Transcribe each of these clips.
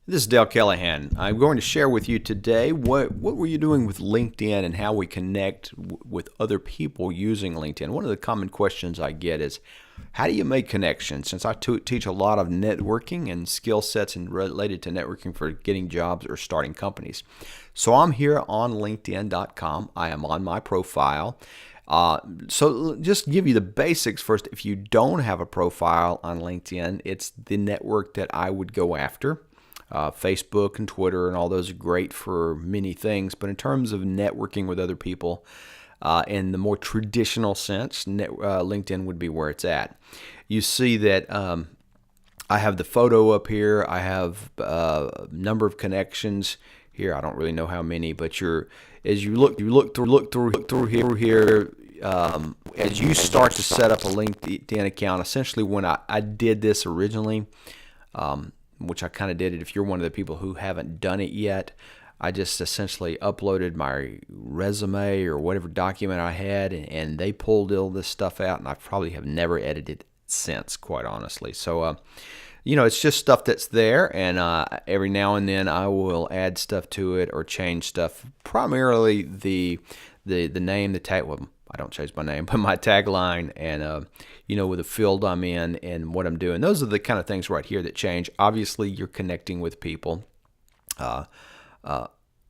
This is Dale Callahan. I'm going to share with you today what were you doing with LinkedIn and how we connect with other people using LinkedIn. One of the common questions I get is, how do you make connections? Since I teach a lot of networking and skill sets and related to networking for getting jobs or starting companies. So I'm here on LinkedIn.com. I am on my profile. So just give you the basics first. If you don't have a profile on LinkedIn, it's the network that I would go after. Facebook and Twitter and all those are great for many things, but in terms of networking with other people, in the more traditional sense, LinkedIn would be where it's at. You see that I have the photo up here. I have a number of connections here. I don't really know how many, but as you look through here. As you start to set up a LinkedIn account, essentially when I did this originally, which I kind of did it if you're one of the people who haven't done it yet, I just essentially uploaded my resume or whatever document I had, and they pulled all this stuff out, and I probably have never edited it since, quite honestly. So, it's just stuff that's there, and every now and then I will add stuff to it or change stuff. Primarily the name, the tag. Well, I don't change my name, but my tagline and, with the field I'm in and what I'm doing. Those are the kind of things right here that change. Obviously, you're connecting with people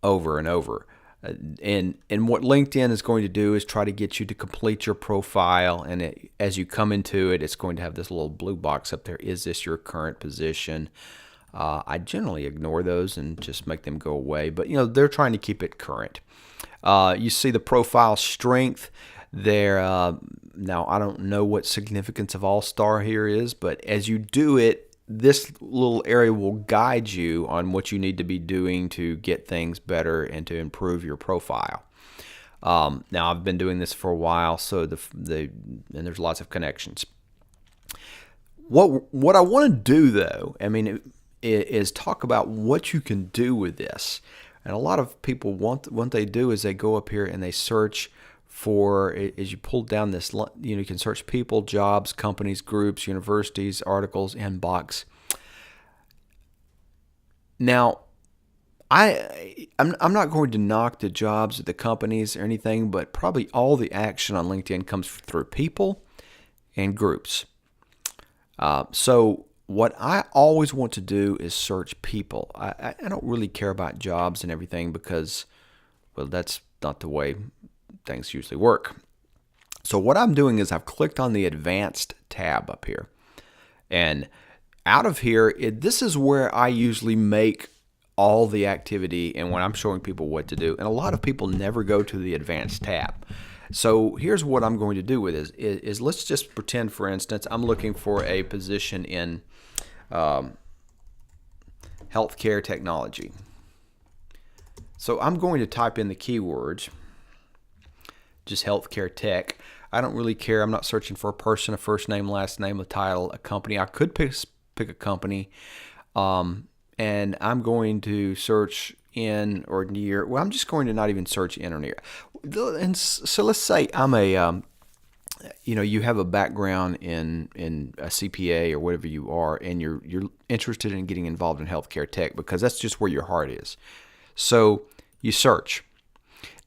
over and over. And what LinkedIn is going to do is try to get you to complete your profile. And as you come into it, it's going to have this little blue box up there. Is this your current position? I generally ignore those and just make them go away. But, they're trying to keep it current. You see the profile strength there. Now, I don't know what significance of All-Star here is, but as you do it, this little area will guide you on what you need to be doing to get things better and to improve your profile. Now, I've been doing this for a while, so and there's lots of connections. What I want to do, though, is talk about what you can do with this. And a lot of people what they do is they go up here and they search for, as you pull down this, you can search people, jobs, companies, groups, universities, articles, inbox. Now, I'm not going to knock the jobs, the companies, or anything, but probably all the action on LinkedIn comes through people and groups. So what I always want to do is search people. I don't really care about jobs and everything because, well, that's not the way things usually work. So what I'm doing is I've clicked on the advanced tab up here. And out of here, this is where I usually make all the activity and when I'm showing people what to do. And a lot of people never go to the advanced tab. So here's what I'm going to do with it is let's just pretend, for instance, I'm looking for a position in healthcare technology. So I'm going to type in the keywords, just healthcare tech. I don't really care. I'm not searching for a person, a first name, last name, a title, a company. I could pick a company, and I'm going to search in or near. Well, I'm just going to not even search in or near. And so let's say I'm a you have a background in a CPA or whatever you are, and you're interested in getting involved in healthcare tech because that's just where your heart is. So you search.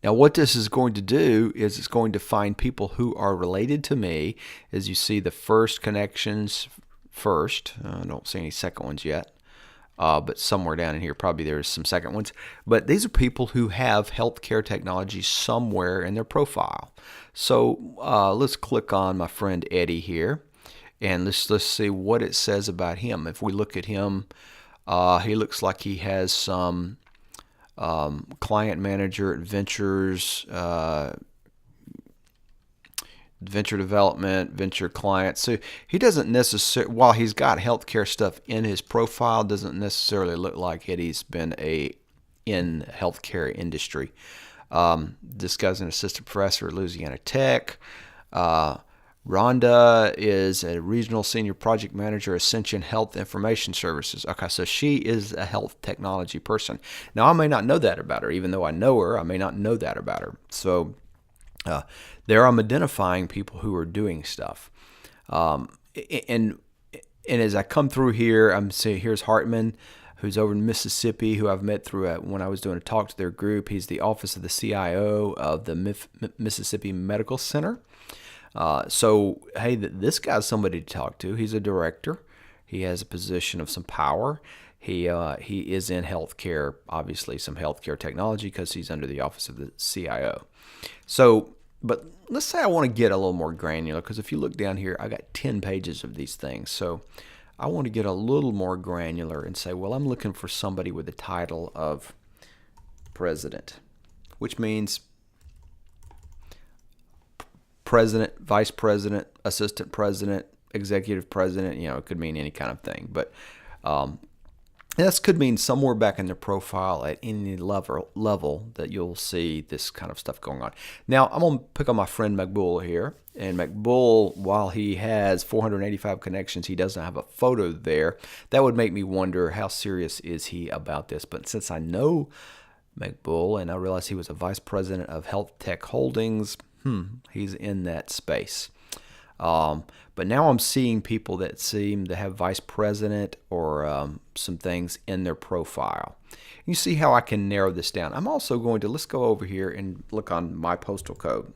Now, what this is going to do is it's going to find people who are related to me. As you see, the first connections first. I don't see any second ones yet. But somewhere down in here, probably there's some second ones. But these are people who have healthcare technology somewhere in their profile. So let's click on my friend Eddie here, and let's see what it says about him. If we look at him, he looks like he has some client manager at Ventures, venture development, venture clients. So he doesn't necessarily, while he's got healthcare stuff in his profile, doesn't necessarily look like Eddie's been in healthcare industry. This guy's an assistant professor at Louisiana Tech. Rhonda is a regional senior project manager, Ascension Health Information Services. Okay, so she is a health technology person. Now, I may not know that about her. Even though I know her, I may not know that about her. So there I'm identifying people who are doing stuff. And as I come through here, I'm seeing here's Hartman, who's over in Mississippi, who I've met through when I was doing a talk to their group. He's the office of the CIO of the Mississippi Medical Center. So, hey, this guy's somebody to talk to. He's a director. He has a position of some power. He is in healthcare, obviously some healthcare technology, because he's under the office of the CIO. So, but let's say I want to get a little more granular, because if you look down here, I got 10 pages of these things. So I want to get a little more granular and say, well, I'm looking for somebody with the title of president, which means president, vice president, assistant president, executive president. It could mean any kind of thing. But this could mean somewhere back in their profile at any level that you'll see this kind of stuff going on. Now, I'm going to pick on my friend McBull here. And McBull, while he has 485 connections, he doesn't have a photo there. That would make me wonder, how serious is he about this? But since I know McBull and I realize he was a vice president of Health Tech Holdings, he's in that space. But now I'm seeing people that seem to have vice president or some things in their profile. You see how I can narrow this down. I'm also going to, let's go over here and look on my postal code.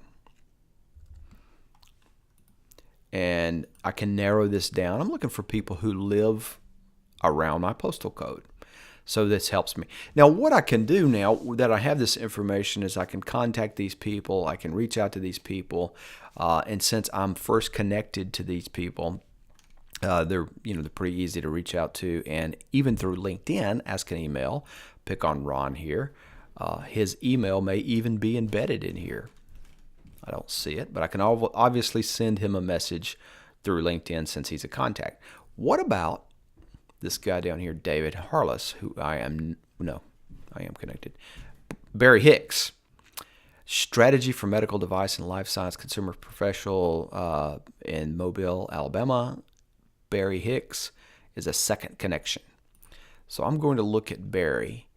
And I can narrow this down. I'm looking for people who live around my postal code. So this helps me. Now, what I can do now that I have this information is I can contact these people. I can reach out to these people. And since I'm first connected to these people, they're pretty easy to reach out to. And even through LinkedIn, ask an email. Pick on Ron here. His email may even be embedded in here. I don't see it, but I can obviously send him a message through LinkedIn since he's a contact. What about this guy down here, David Harless, who I am connected. Barry Hicks, strategy for medical device and life science consumer professional in Mobile, Alabama. Barry Hicks is a second connection. So I'm going to look at Barry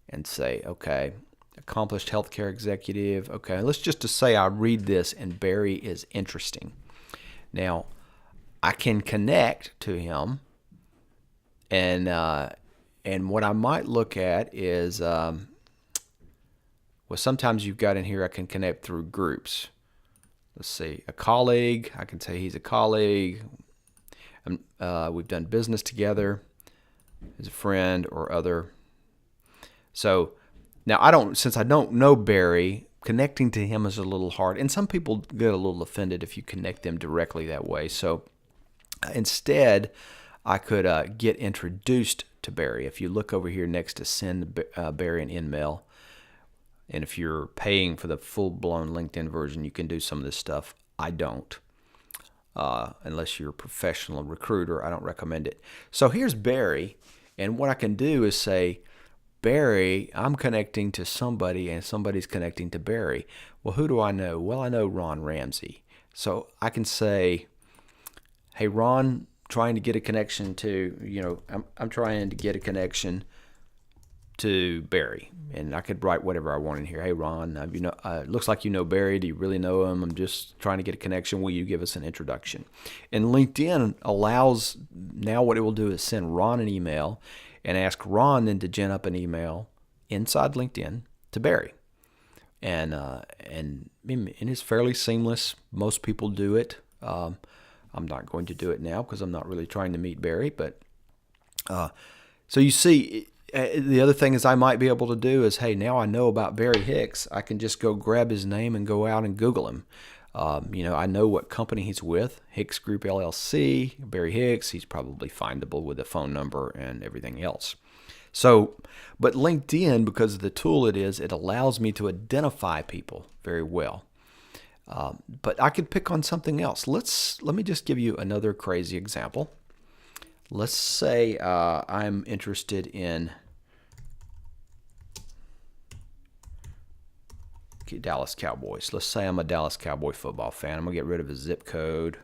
and say, okay, accomplished healthcare executive. Okay, let's just to say I read this and Barry is interesting. Now, I can connect to him. And what I might look at is, sometimes you've got in here I can connect through groups. Let's see, a colleague. I can say he's a colleague. We've done business together. He's a friend or other. So now since I don't know Barry, connecting to him is a little hard. And some people get a little offended if you connect them directly that way. So instead, I could get introduced to Barry. If you look over here next to send Barry an email, and if you're paying for the full-blown LinkedIn version, you can do some of this stuff. I don't. Unless you're a professional recruiter, I don't recommend it. So here's Barry, and what I can do is say, Barry, I'm connecting to somebody, and somebody's connecting to Barry. Well, who do I know? Well, I know Ron Ramsey. So I can say, hey, Ron, trying to get a connection to, I'm trying to get a connection to Barry. And I could write whatever I want in here. Hey, Ron, it looks like you know Barry. Do you really know him? I'm just trying to get a connection. Will you give us an introduction? And LinkedIn allows, now what it will do is send Ron an email and ask Ron then to gen up an email inside LinkedIn to Barry. And it's fairly seamless. Most people do it. I'm not going to do it now because I'm not really trying to meet Barry. But so you see, the other thing is I might be able to do is, hey, now I know about Barry Hicks. I can just go grab his name and go out and Google him. I know what company he's with, Hicks Group LLC, Barry Hicks. He's probably findable with a phone number and everything else. So, but LinkedIn, because of the tool it is, it allows me to identify people very well. But I could pick on something else. Let me just give you another crazy example. Let's say I'm interested in Dallas Cowboys. Let's say I'm a Dallas Cowboy football fan. I'm going to get rid of the zip code.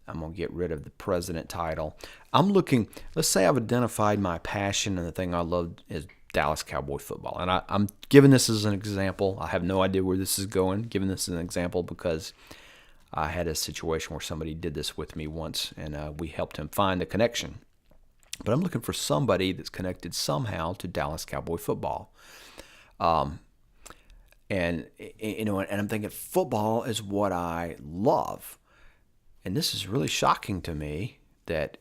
I'm going to get rid of the president title. I'm looking, let's say I've identified my passion and the thing I love is Dallas Cowboy football. And I'm giving this as an example. I have no idea where this is going. Giving this as an example because I had a situation where somebody did this with me once and we helped him find the connection. but I'm looking for somebody that's connected somehow to Dallas Cowboy football. And I'm thinking football is what I love. And this is really shocking to me that,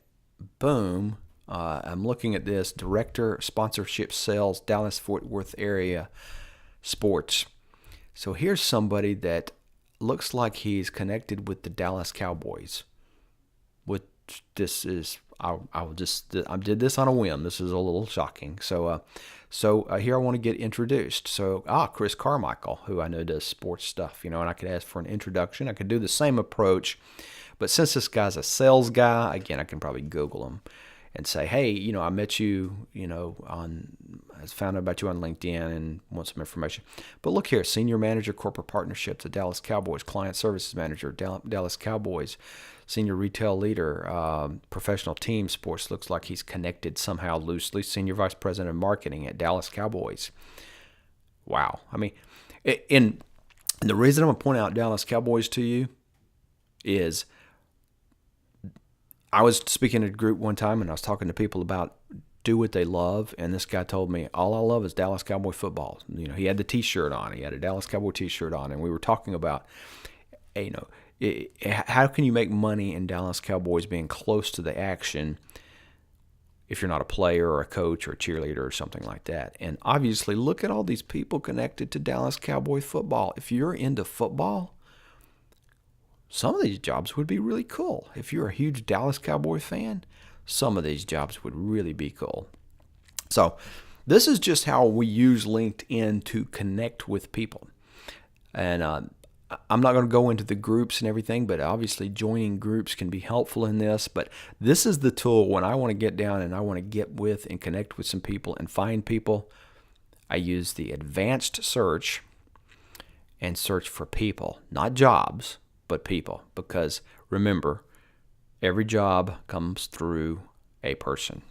boom, I'm looking at this director, sponsorship, sales, Dallas Fort Worth area sports. So here's somebody that looks like he's connected with the Dallas Cowboys. Which this is, I did this on a whim. This is a little shocking. So here I want to get introduced. So Chris Carmichael, who I know does sports stuff, and I could ask for an introduction. I could do the same approach. But since this guy's a sales guy, again, I can probably Google him and say, hey, I met you, I found out about you on LinkedIn and want some information. But look here, Senior Manager, Corporate Partnerships at Dallas Cowboys, Client Services Manager, Dallas Cowboys, Senior Retail Leader, Professional Team Sports. Looks like he's connected somehow loosely. Senior Vice President of Marketing at Dallas Cowboys. Wow. I mean, and the reason I'm going to point out Dallas Cowboys to you is I was speaking at a group one time and I was talking to people about do what they love, and this guy told me, all I love is Dallas Cowboy football. He had the T-shirt on. He had a Dallas Cowboy T-shirt on, and we were talking about, how can you make money in Dallas Cowboys being close to the action if you're not a player or a coach or a cheerleader or something like that? And obviously, look at all these people connected to Dallas Cowboy football. If you're into football, some of these jobs would be really cool. If you're a huge Dallas Cowboy fan, some of these jobs would really be cool. So this is just how we use LinkedIn to connect with people. And I'm not going to go into the groups and everything, but obviously joining groups can be helpful in this. But this is the tool when I want to get down and I want to get with and connect with some people and find people. I use the advanced search and search for people, not jobs, but people. Because remember, every job comes through a person.